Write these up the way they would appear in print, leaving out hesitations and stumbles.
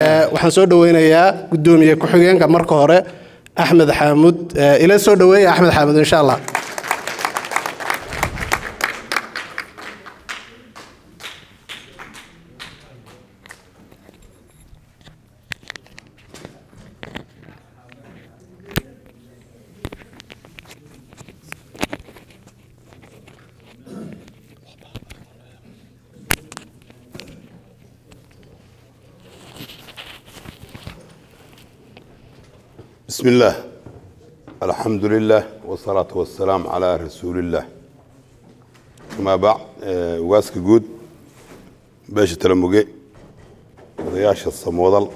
waxaan soo dhaweynayaa gudoomiye ku-xigeenka marka hore Axmed Xaamud ila soo dhaweeya Axmed Xaamud insha Allah. بسم الله الحمد لله والصلاة والسلام على رسول الله ما بعد واسك جود باش تلمجي ضياش الصمودل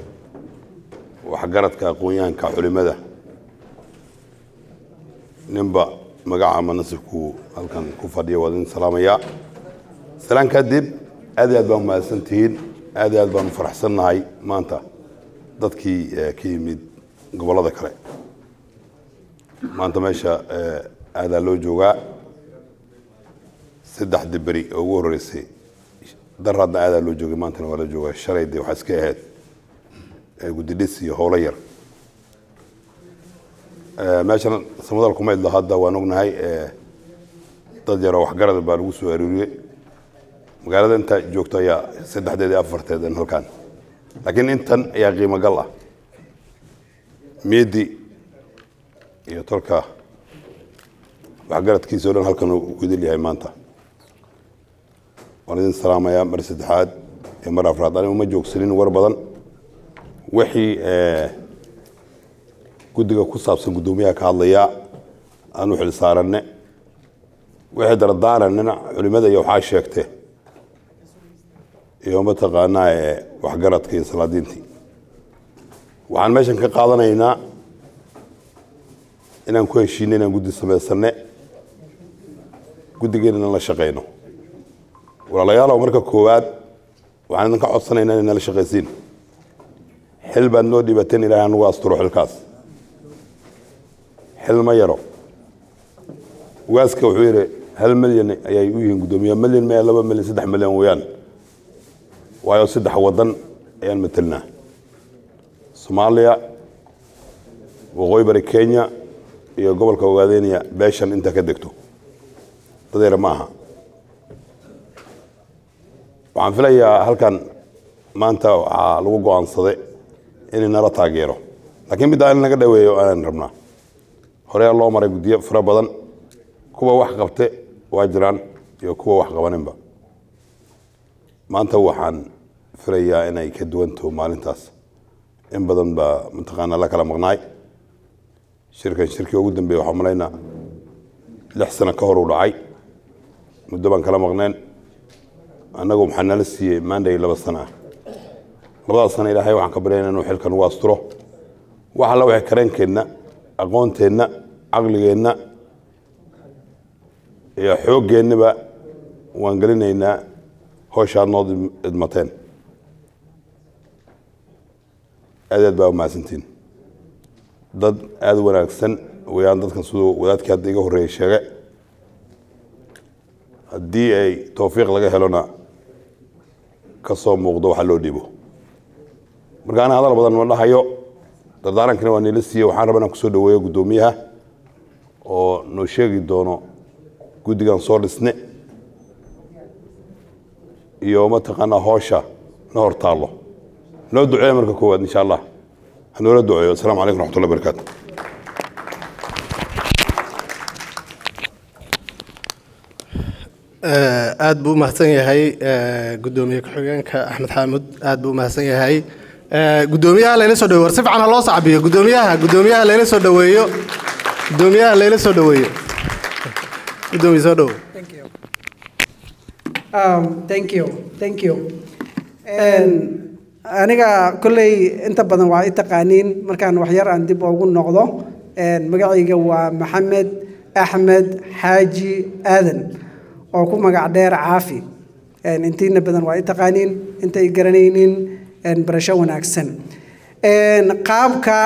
وحجرت كأقويان كعلماء نبأ مجاعة منسكو هل كان كفدي ودين سلامية سلام كدب هذا أدبان ما سنتين هذا أدبان فرح سنهاي ما أنت ضدكي كيميد قبل هذا كله ما أنت ماشى هذا لو جوجا سدح دبري أو رئيسي درنا هذا لو جوجا ما أنت ولا جوجا الشريط دي وحسكه قد لسه هولير ماشى سموذا الكوميد هذا ونقول هاي تجرا وحجرة الباروس وأروري مقالة أنت جوكتا يا سدح دي أفرت هذا المكان لكن أنت يا قيمة قلة ميدي يا تركا وحجرت كيسولن هالكن ويدي لي هاي مانتا ولدين سلامة يا مرسد حاد يا مرة أفراد أنا وما جوك سنين وربضن وحي قدقة كوساب قدوميها كالله أنا وحل صارنا واحد ردار أننا علماء يوحى شيكته يوم تقانا وحجرت كي سلادينتي وعن ماشان كقاضنا هنا إن نكون شينين نقول السماء السنة قد جينا الله شقينا ولا يلا عمرك كواد وعن نك عصنا هنا إن الله شقيسين حلب النودي بتن إلى أن واستروح الكاس حل ما يرى واسك وحيره هل مليون يوين قدومية مليون ما يلا مليون 6 مليون ويان ويا 6 وطن يعني مثلنا Soomaaliya waqooyi bari Kenya iyo gobolka Ogaadeniya beeshan inta ka degto tadeera maaha waxaan filayaa halkan maanta waxa lagu go'aansaday in nala taageero laakiin mid aan naga dhaweeyo aan rabnaa hore loo maray gudiyo fara badan kuwa wax qabte waa jiraan iyo kuwa wax qabaninba maanta waxaan filayaa inay ka duwanto maalintaas إن بدن بمنطقنا لك على مغناي شركة وجودن بيوحملينا لحسنا كهر ولعي مدبان كلام مغنين أنا قوم حنا لسي ما ندري إلا بالصناعة لبعض الصناعة إلى هاي وعن كبرنا إنه حل كانوا واستره وحلا وحكرين كنا أقونتنا عقلنا يا حوج جن بقى وانقلنا إنه هو شان ناضي إدمتين أداد بقى مع سنتين ضد أداد وناكسن ويان ضد كان سودو وداد كاد يجوا هري الشجع الدي أي توفيق لقى هلونا كصوم موضوع حلو ديبو مرجعنا هذا البدن والله هيو تدارن كنا ونيلسي وحاربنا كسودو ويا قدوميها أو نشيء دونه قد كان صار السنة يوم تقنا هوشة نور طالو لو دعاء مركا كواد إن شاء الله هنقول الدعاء السلام عليكم ورحمة الله وبركاته aad buu mahadsan yahay gudoomiye ku-xigeenka Axmed Xaamud aad buu mahadsan yahay gudoomiyaha leena soo dhaweeyo si fiican loo saabiyo gudoomiyaha leena soo dhaweeyo gudoomiye soo dhaweeyo thank you aniga kulley inta badan waa taqaaniin markaan wax yar aan dib ugu noqdo magacayga waa Maxamed Axmed Xaaji Aadan oo ku magac dheer Caafi intiina badan waa taqaaniin intay garanaynin barasho wanaagsan qaabka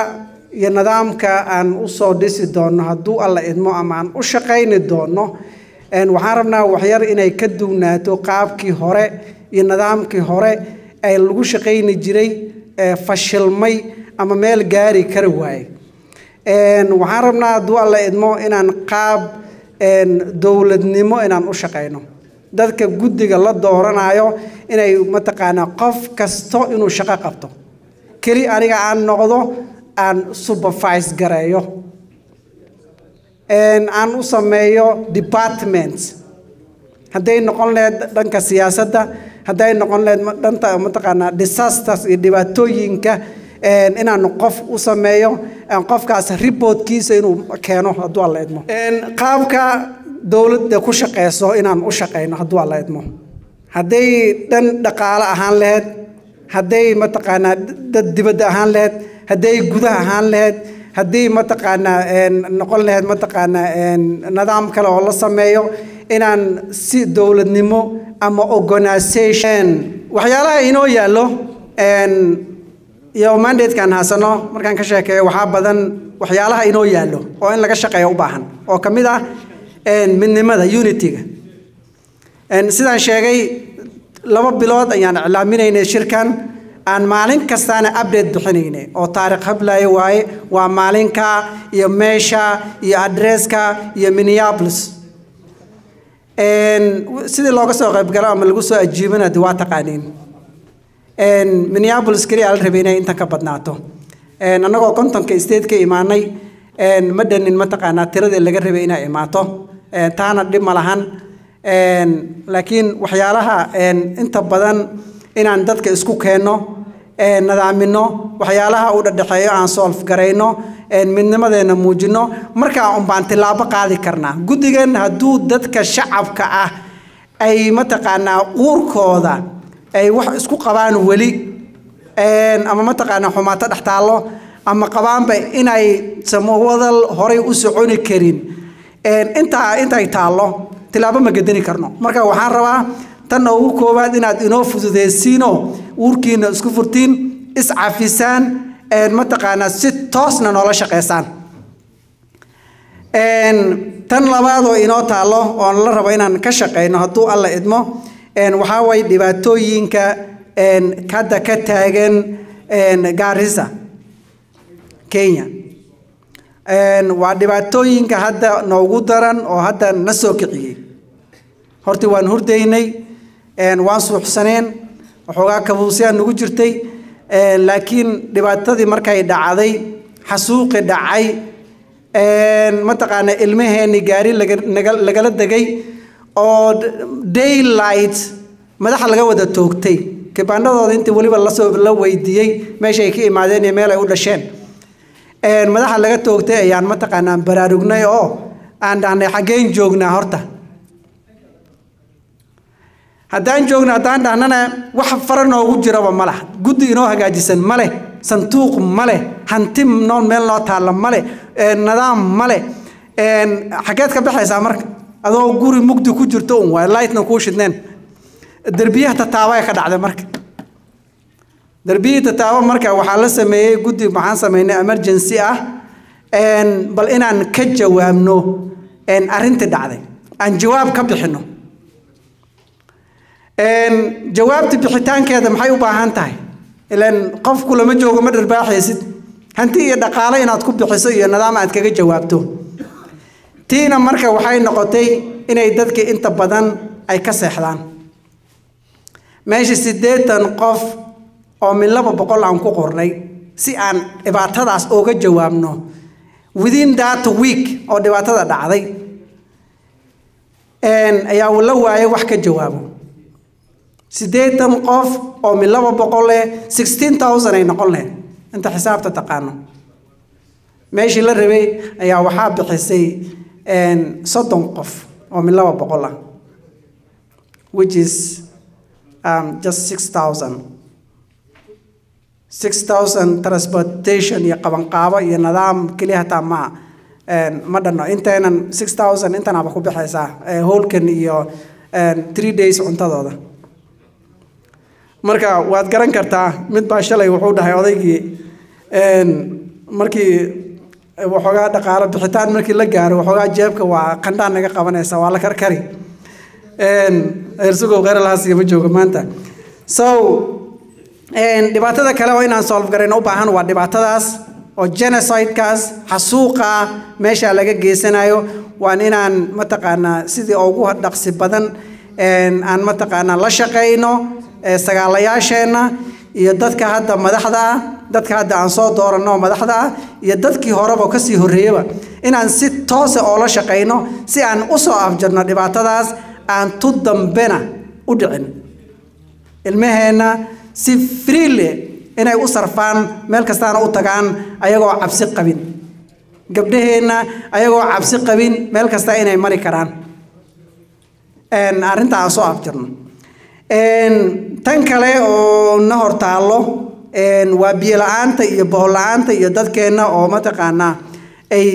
iyo nidaamka aan u soo dhisi doono hadduu alla idmo ama aan u shaqayni doono waxaan rabnaa wax yar inay ka duwnaato qaabkii hore iyo nidaamkii hore ay lagu shaqayni jiray fashilmay ama meel gaari kari waayay waxaan rabnaa hadduu alla idmo inaan qaab dowladnimo inaan u shaqayno dadka guddiga la dooranayo inay mataqaanaa qof kasto inuu shaqo qabto keli aniga aan noqdo aan supervise gareeyo aan u sameeyo departments hadday noqon lahayd dhanka siyaasadda hadday noqon lahayd dhanka mataqaanaa disasters iyo dhibaatooyinka inaan qof u sameeyo qofkaas reportkiisa inuu keeno hadduu alla idmo qaabka dowladda ku shaqeyso inaan u shaqeyno hadduu alla idmo hadday dhan dhaqaale ahaan lahayd hadday mataqaanaa dad dibadda ahaan lahayd hadday gudaha ahaan lahayd haddii mataqaanaa noqon lahayd mataqaanaa nidaam kale oo la sameeyo inaan si dowladnimo ama organization waxyaalaha inoo yaallo iyo mandate-kan haasano markaan ka sheekeeyo waxaa badan waxyaalaha inoo yaallo oo in laga shaqeeyo u baahan oo ka mid ah midnimada unity-ga sidaan sheegay 2 bilood ayaan iclaaminaynay shirkan aan maalin kastaana update bixinaynay oo taariikh hablayo waaye waa maalinka iyo meesha iyo addresska iyo Minneapolis sidii looga soo qayb galo ama lagu soo ajiibana waa taqaaniin Minneapolis kaliya la rabay inay inta ka badnaato annagoo kontonka state ka imaanay ma dhanin mataqaanaa tiradii laga rabay inay imaato taana dhib ma lahan laakiin waxyaalaha inta badan inaan dadka isku keenno nadaamino waxyaalaha u dhadhaxeeyo aan solve gareyno midnimadeena muujino markaa un baan tilaabo qaadi karnaa guddigan hadduu dadka shacabka ah ay mataqaanaa uurkooda ay wax isku qabaan weli ama mataqaanaa xumaato dhex taallo ama qabaanba inay samowadal horay u soconi karin intay taallo tilaabo ma gedani karno marka waxaan rabaa tan ugu koowaad inaad inoo fududeysiino uurkiina isku furtiin iscafisaan mataqaanaa si toosna noola shaqeysaan tan labaad oo inoo taallo oo la rabo inaan ka shaqeyno hadduu alla idmo waxaa way dhibaatooyinka hadda ka taagan Garissa Kenya waa dhibaatooyinka hadda noogu daran oo hadda na soo kiciyay horti waan hurdaynay waan suuxsaneen waxoogaa kabuusiyaan nagu jirtay laakiin dhibaatadii markay dhacday xasuuqi dhacay mataqaanaa ilmaheenni gaari lagala degay oo daylight madaxa laga wada toogtay kibaandhadooda intii weliba la weydiiyey meesha ay ka imaadeen iyo meel ay u dhasheen madaxa laga toogtay ayaan mataqaanaa baraarugnay oo aan dhahnay xaggeen joognaa horta haddaan joogno haddaan dhahnana wax fara noogu jiraba ma laha guddi inoo hagaajisan ma leh sanduuq ma leh hanti nool meel noo taalla ma leh nidaam ma leh xageed ka baxaysaa marka adoo guri mugdi ku jirto un waa lightna kuu shidneen derbiyaha tataaba ka dhacday marka derbiyaha tataaba marka waxaa la sameeyey guddi maxaan sameynay emergency ah bal inaan ka jawaabno arrintii dhacday aan jawaab ka bixino jawaabta bixitaankeeda maxay u baahan tahay ilaan qofku lama joogo ma dharbaaxaysid hanti iyo dhaqaale inaad ku bixiso iyo nidaam aad kaga jawaabto tiina marka waxay noqotay inay dadka inta badan ay ka seexdaan meesha 80 qof oo min 200 aan ku qornay si aan dhibaatadaas uga jawaabno within that week oo dhibaatada dhacday ayaa la waayay wax ka jawaabo 80 qof oo min 200 16,000 ay noqon lahayd inta xisaabta taqaano meeshii la rabay ayaa waxaa bixisay 30 qof oo min 200 ah which is just 6,000 transportation iyo qabanqaabo iyo nidaam kaliya hataa ma dhanno intaynan 6,000 intanaaba ku bixaysaa howlkan iyo 3 days cuntadooda marka waad garan kartaa mid baa shalay wuxuu dhahay odaygii markii waxoogaa dhaqaale bixitaan markii la gaaro waxoogaa jeebka waa qandhaan naga qabanaysa waa la karkari ersugow qeyralahaasiga ma joogo maanta so dhibaatada kale oo inaan solve garayno u baahan waa dhibaatadaas oo genocide-kaas xasuuqa meesha laga geysanayo waan inaan mataqaanaa sidii ugu dhaqsi badan aan mataqaanaa la shaqeyno sagaalayaasheenna iyo dadka hadda madaxda ah dadka hadda aan soo dooranno madaxda ah iyo dadkii horeba ka sii horreeyaba inaan si toos ah oo la shaqeyno si aan u soo afjarno dhibaatadaas aan tu dambena u dhicin ilmaheena si freely inay u sarfaan meel kastaana u tagaan ayagoo cabsi qabin gabdhaheena ayagoo cabsi qabin meel kasta inay mari karaan arrintaa aan soo afjarno tan kale oo na hortaalo waa biyo la'aanta iyo bohol la'aanta iyo dadkeenna oo mataqaanaa ay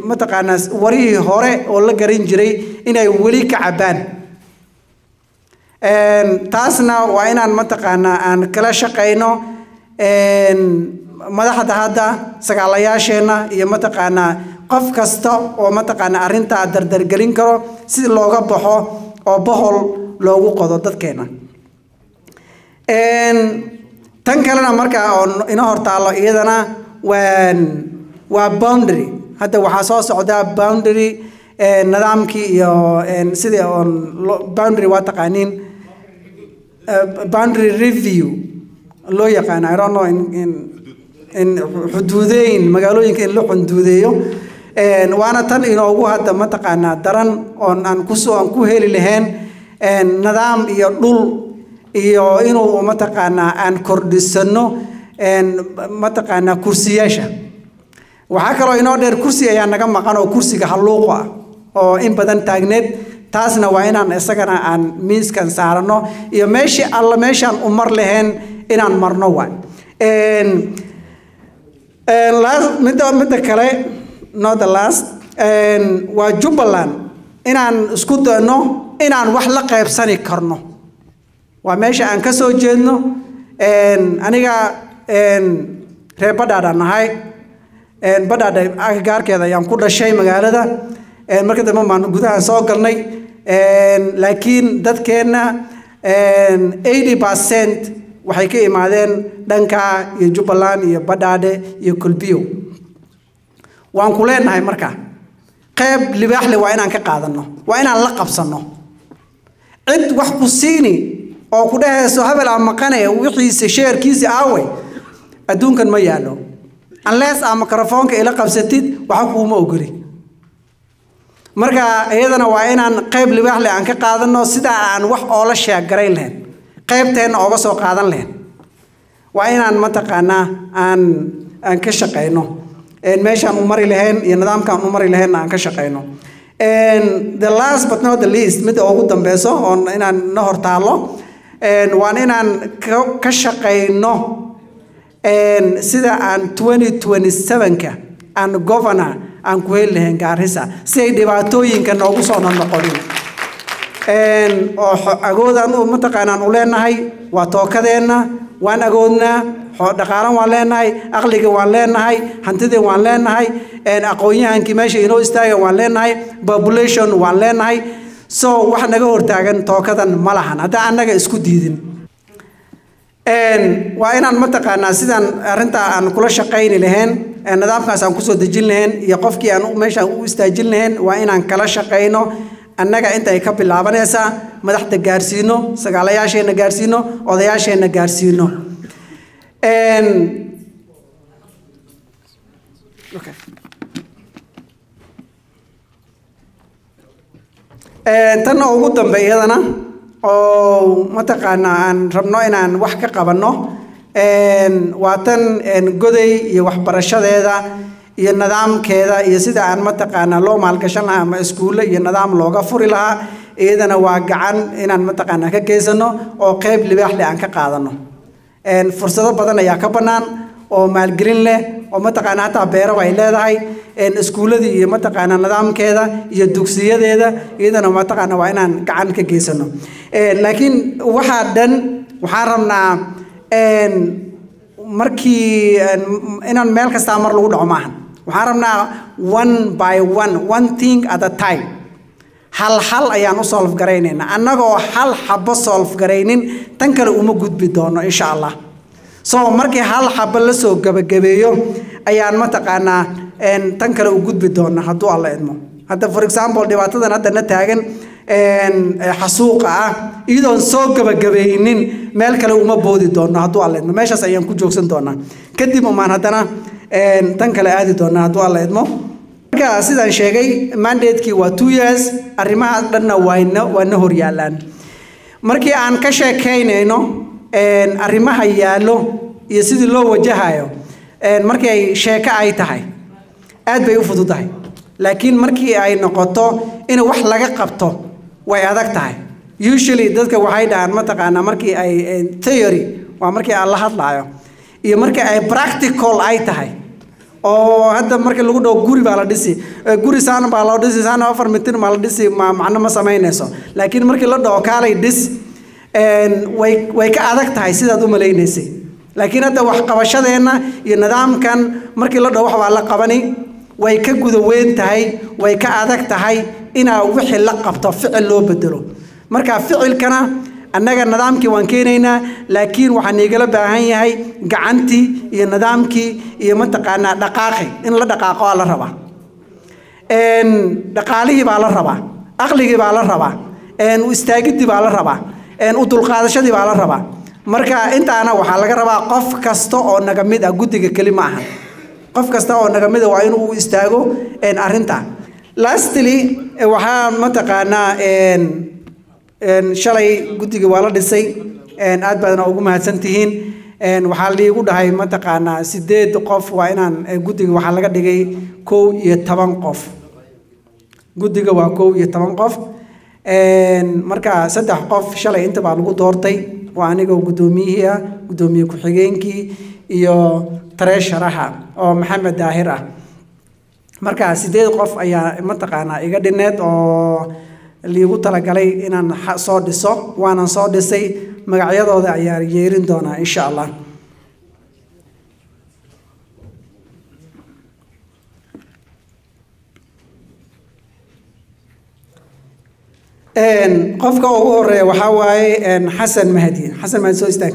mataqaanaa warihii hore oo la garan jiray inay weli ka cabaan taasna waa inaan mataqaanaa aan kala shaqeyno madaxda hadda sagaalayaasheenna iyo mataqaanaa qof kasta oo mataqaanaa arrintaa dardargelin karo si looga baxo oo bohol loogu qodo dadkeena tan kalena markaa oo ina hortaalo iyadana waa boundary hadda waxaa soo socdaa boundary nidaamkii iyo sidii on boundary waa taqaaniin boundary review loo yaqaan I don't know in xuduudeyn magaalooyinka in la xuduudeeyo waana tan inoogu hadda mataqaanaa daran oon aan ku heli lahayn nidaam iyo dhul iyo inuu mataqaanaa aan kordhisano mataqaanaa kursiyaasha waxaa kaloo inoo dheer kursi ayaa naga maqan oo kursiga halluuqa ah oo in badan taagneed taasna waa inaan isagana aan miiskan saarano iyo meeshaan u mar lahayn inaan marno waay midda kale not the last waa Jubbaland inaan isku dayno inaan wax la qaybsani karno waa meesha aan ka soo jeedno aniga reer Badhaadha nahay Badhaadha agagaarkeeda ayaan ku dhashay magaalada marka dambe maan gudaha soo galnay laakiin dadkeena 80% waxay ka imaadeen dhanka iyo Jubbaland iyo Badhaadhe iyo Kulbiyo waan ku leenahay marka qayb libaax leh waa inaan ka qaadano waa inaan la qabsano cid wax ku siini oo ku dhahayso habel ama qane wixiisa sheerkiisa aaway adduunkan ma yaalo unless ama microphone-ka ila qabsatid waxa kuuma ogoli marka iyadana waa inaan qayb libaax leh aan ka qaadano sida aan wax oo la sheegarayn lahayn qaybteena ooga soo qaadan lahayn waa inaan mataqaanaa aan ka shaqeyno meeshaan u mari lahayn iyo nidaamkaan u mari lahayn aan ka shaqeyno the last but not the least mid ugu dambayso oo inaan na hortaalo waan inaan ka shaqeyno sida aan 2027ka aan governor aan ku heli lahayn Garissa si ay dhibaatooyinka noogu soo noqonin oo agoodaan u mataqaanaan u leenahay waa tookadeena waan agoodnaa dhaqaalan waan leenahay aqliga waan leenahay hantida waan leenahay aqoonyahankii meesha inoo istaagan waan leenahay population waan leenahay so wax naga hortaagan tookadan ma lahan hadda annaga isku diidin waa inaan mataqaanaa sidaan arrintaa aan kula shaqayni lahayn nidaamkaas aan kusoo dejin lahayn iyo qofkii aan meesha u istaajin lahayn waa inaan kala shaqayno annaga inta ay ka bilaabanaysaa madaxda gaarsiino sagaalayaasheena gaarsiino odayaasheena gaarsiino tan ugu dambeeyadana oo mataqaanaa aan rabno inaan wax ka qabanno waa tan goday iyo waxbarashadeeda iyo nidaamkeeda iyo sida aan mataqaanaa loo maalgashan lahaa ama iskuulle iyo nidaam looga furi lahaa iyadana waa gacan inaan mataqaanaa ka geysano oo qayb libaax leh aan ka qaadano fursado badan ayaa ka bannaan oo maalgelin leh oo mataqaanaa hataa beero ay leedahay iskuulladii iyo mataqaanaa nidaamkeeda iyo dugsiyadeeda iyadana mataqaanaa waa inaan gacan ka geysano laakiin waxaa dhan waxaan rabnaa markii inaan meel kastaa mar lagu dhaco maahan waxaan rabnaa one by one thing at a time hal ayaan u solve garaynayna annagoo hal xabo solve garaynin tan kale uma gudbi doono insha Allah so markii hal xabo la soo gabagabeeyo ayaan mataqaanaa tan kale u gudbi doona hadduu alla idmo hadda for example dhibaatadan hadda na taagan xasuuqa ah iyadoon soo gabagabaynin meel kale uma boodi doono hadduu alla idmo meeshaas ayaan ku joogsan doonaa kadib umaan haddana tan kale aadi doonaa hadduu alla idmo marka sidaan sheegay mandate-kii waa 2 years arrimaha dhanna waana hor yaalaan markii aan ka sheekaynayno arrimaha yaallo iyo sidii loo wajahayo markii ay sheeko ay tahay aad bay u fududahay laakiin markii ay noqoto in wax laga qabto way adag tahay usually dadka waxay dhahan mataqaanaa markii ay theory waa markii aan la hadlaayo iyo markii ay practical ay tahay oo hadda markii lagu dhaw guri baa la dhisi guri saan baa loo dhisi saan 4 mitir ma la dhisi macno ma sameynayso laakiin markii la dhaw kaalay dhis way ka adag tahay sidaad u maleynaysay laakiin hadda wax qabashadeena iyo nidaamkan markii la dhaw wax baa la qabani way ka gudaweyn tahay way ka adag tahay inaa wixii la qabto ficil loo bedelo marka ficilkana annaga nidaamkii waan keenaynaa laakiin waxaan igala baahan yahay gacantii iyo nidaamkii iyo mataqaanaa dhaqaaqi in la dhaqaaqo la rabaa dhaqaalihii baa la rabaa aqligii baa la rabaa u istaagidii baa la rabaa u dulqaadashadii baa la rabaa marka intaana waxaa laga rabaa qof kasta oo naga mid ah guddiga keli ma aha qof kasta oo naga mid ah waa inuu istaago arrinta lastly waxaa mataqaanaa shalay guddiga waa la dhisay aad baadna ugu mahadsantihiin waxaa liigu dhahay mataqaanaa 8 qof waa inaan guddiga waxaa laga dhigay 11 qof guddiga waa 11 qof marka 3 qof shalay inta baa lagu doortay waa aniga guddoomiyihii ah guddoomiye ku-xigeenkii iyo treasurer-ha oo Maxamed Daahir ah marka 8 qof ayaa mataqaanaa iga dhineed oo liigu talagalay inaan soo dhiso waanan soo dhisay magacyadooda ayaa yeerin doonaa insha Allah qofka ugu horeeya waxaa waaye Xasan Mahdi soo istaag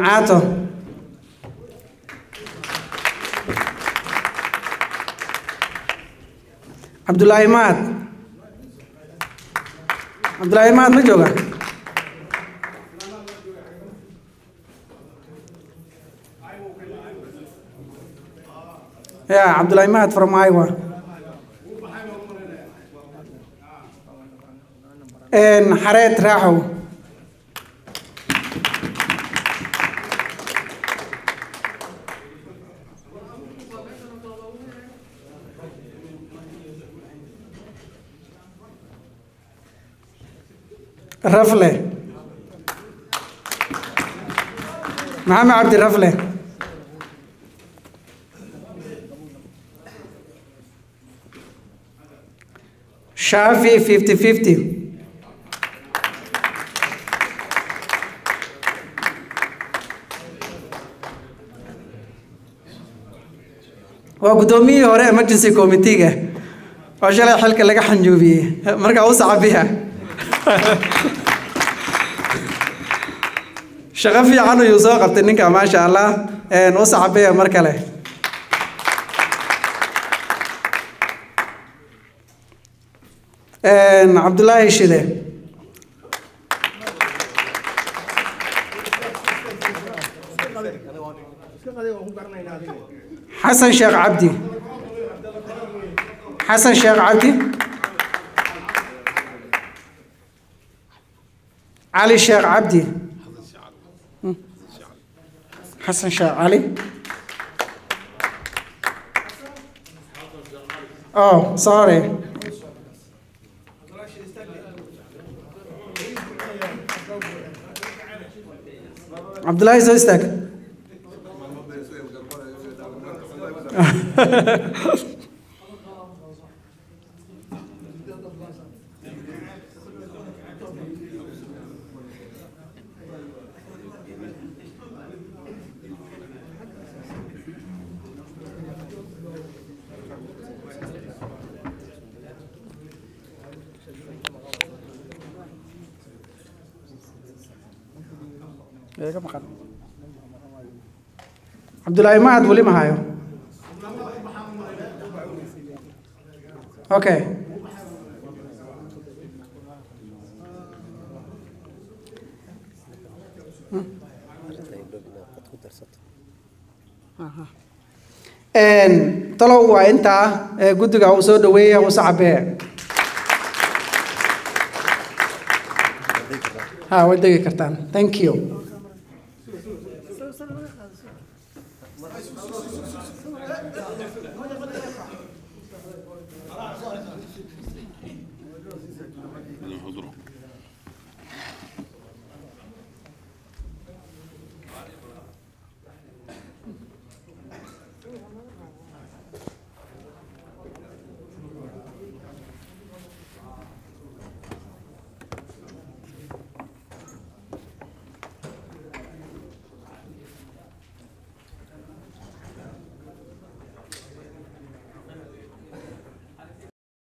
عاطو عبد الله مات ما جوغا يا عبد الله مات from Iowa حريت راحوا رفله محمد عبد الرفله شافي 50-50 وقدومي هوري emergency committee وشلي حلقة لقى حنجوبي مركا وسع بها شغفي عنو يوسف قبتنك ما شاء الله وسع بها مركله عبد الله الشيله حسن شيخ عبدي علي الشيخ عبدي حسن شيخ علي sorry عبد الله زوجتك عبد الله ما ولي ما هايو اوكي طلعوا وانت قدك او سو دويه وصعبه ها ودقي كرتان ثانك يو